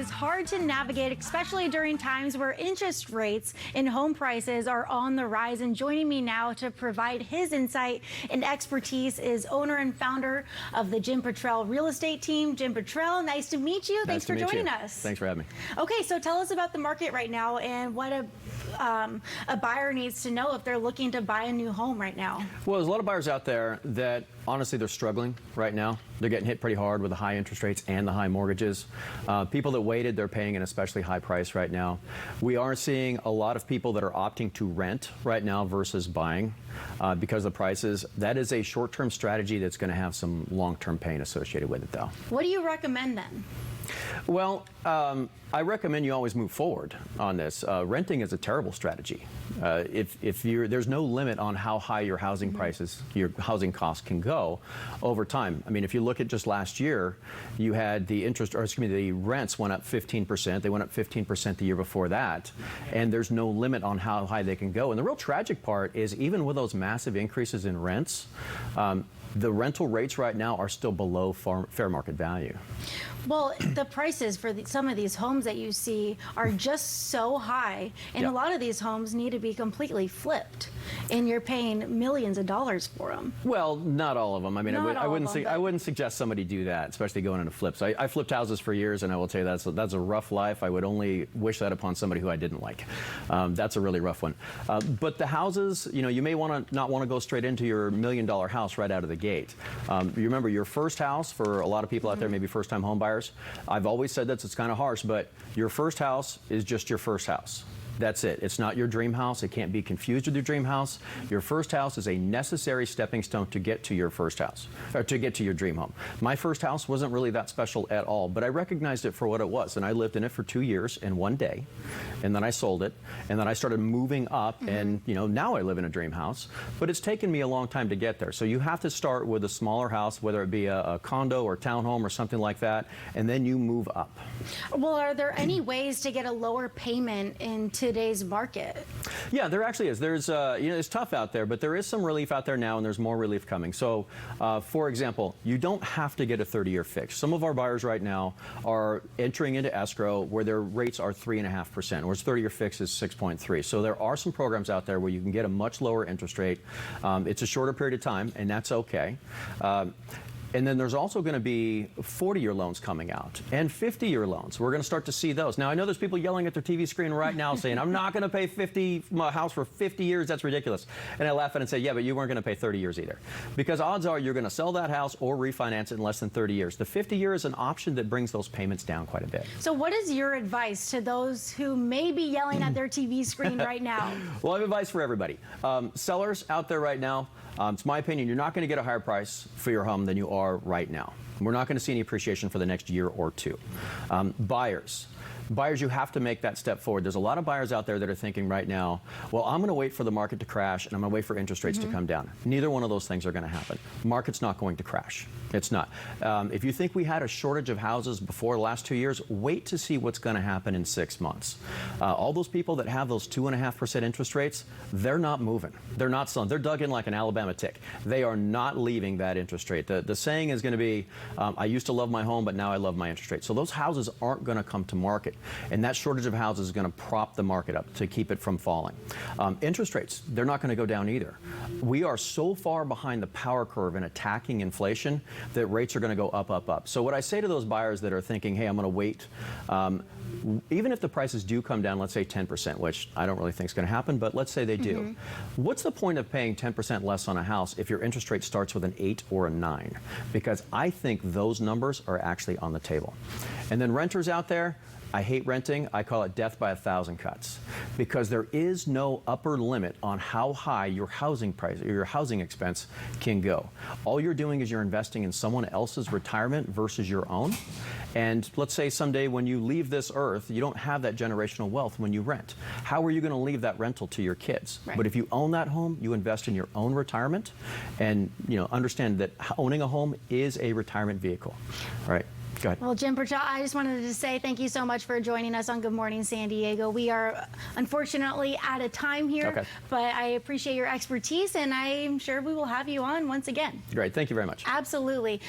It's hard to navigate, especially during times where interest rates and home prices are on the rise. And joining me now to provide his insight and expertise is owner and founder of the Jim Bottrell real estate team. Jim Bottrell, nice to meet you. Thanks for joining us. Thanks for having me. Okay, so tell us about the market right now and what a buyer needs to know if they're looking to buy a new home right now. Well, there's a lot of buyers out there that honestly they're struggling right now. They're getting hit pretty hard with the high interest rates and the high mortgages. People that waited, they're paying an especially high price right now. We are seeing a lot of people that are opting to rent right now versus buying because of the prices. That is a short-term strategy that's going to have some long-term pain associated with it, though. What do you recommend then? Well, I recommend you always move forward on this. Renting is a terrible strategy. There's no limit on how high your housing prices, your housing costs can go over time. I mean, if you look at just last year, you had the rents went up 15%. They went up 15% the year before that, and there's no limit on how high they can go. And the real tragic part is even with those massive increases in rents, the rental rates right now are still below fair market value. Well, the prices for some of these homes that you see are just so high, and a lot of these homes need to be completely flipped, and you're paying millions of dollars for them. Well, not all of them. I mean, I wouldn't suggest somebody do that, especially going into flips. I flipped houses for years, and I will tell you that's a rough life. I would only wish that upon somebody who I didn't like. That's a really rough one. But the houses, you may not want to go straight into your $1 million house right out of the gate. You remember your first house, for a lot of people out there, maybe first-time home buyers. I've always said that it's kind of harsh, but your first house is just your first house. That's it. It's not your dream house. It can't be confused with your dream house. Your first house is a necessary stepping stone to get to your first house, or to get to your dream home. My first house wasn't really that special at all, but I recognized it for what it was, and I lived in it for 2 years in one day, and then I sold it, and then I started moving up, and now I live in a dream house, but it's taken me a long time to get there. So you have to start with a smaller house, whether it be a condo or townhome or something like that, and then you move up. Well, are there any ways to get a lower payment in today's market? Yeah, there actually is. There's, it's tough out there, but there is some relief out there now, and there's more relief coming. So, for example, you don't have to get a 30-year fix. Some of our buyers right now are entering into escrow where their rates are 3.5%, whereas 30-year fix is 6.3. So there are some programs out there where you can get a much lower interest rate. It's a shorter period of time, and that's okay. And then there's also going to be 40-year loans coming out and 50-year loans. We're going to start to see those. Now, I know there's people yelling at their TV screen right now saying, I'm not going to pay my house for 50 years. That's ridiculous. And I laugh at it and say, yeah, but you weren't going to pay 30 years either. Because odds are you're going to sell that house or refinance it in less than 30 years. The 50-year is an option that brings those payments down quite a bit. So what is your advice to those who may be yelling at their TV screen right now? Well, I have advice for everybody. Sellers out there right now, it's my opinion, you're not going to get a higher price for your home than you are right now. We're not going to see any appreciation for the next year or two. Buyers, you have to make that step forward. There's a lot of buyers out there that are thinking right now, well, I'm going to wait for the market to crash and I'm going to wait for interest rates to come down. Neither one of those things are going to happen. Market's not going to crash. It's not. If you think we had a shortage of houses before the last 2 years, wait to see what's going to happen in 6 months. All those people that have those 2.5% interest rates, they're not moving. They're not selling. They're dug in like an Alabama tick. They are not leaving that interest rate. The saying is going to be, I used to love my home, but now I love my interest rate. So those houses aren't going to come to market. And that shortage of houses is going to prop the market up to keep it from falling. Interest rates, they're not going to go down either. We are so far behind the power curve in attacking inflation that rates are going to go up, up, up. So what I say to those buyers that are thinking, hey, I'm going to wait, even if the prices do come down, let's say 10%, which I don't really think is going to happen, but let's say they do. What's the point of paying 10% less on a house if your interest rate starts with an 8 or a 9? Because I think those numbers are actually on the table. And then renters out there, I hate renting. I call it death by 1,000 cuts, because there is no upper limit on how high your housing price or your housing expense can go. All you're doing is you're investing in someone else's retirement versus your own. And let's say someday when you leave this earth, you don't have that generational wealth when you rent. How are you going to leave that rental to your kids? Right. But if you own that home, you invest in your own retirement, and understand that owning a home is a retirement vehicle. All right. Go ahead. Well, Jim Bottrell, I just wanted to say thank you so much for joining us on Good Morning San Diego. We are unfortunately out of time here, but I appreciate your expertise, and I'm sure we will have you on once again. Great. Thank you very much. Absolutely.